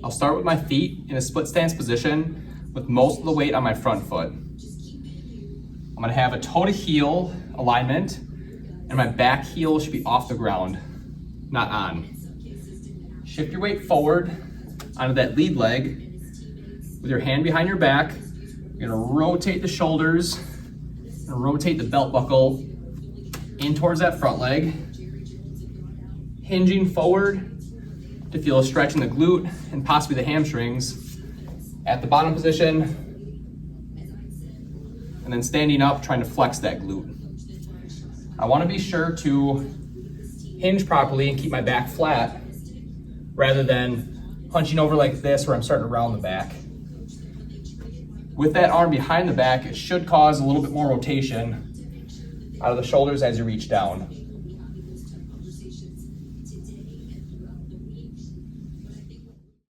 I'll start with my feet in a split stance position with most of the weight on my front foot. I'm gonna have a toe to heel alignment, and my back heel should be off the ground, not on. Shift your weight forward onto that lead leg with your hand behind your back. You're gonna rotate the shoulders and rotate the belt buckle in towards that front leg, hinging forward to feel a stretch in the glute and possibly the hamstrings. At the bottom position, and then standing up, trying to flex that glute. I wanna be sure to hinge properly and keep my back flat rather than hunching over like this where I'm starting to round the back. With that arm behind the back, it should cause a little bit more rotation out of the shoulders as you reach down.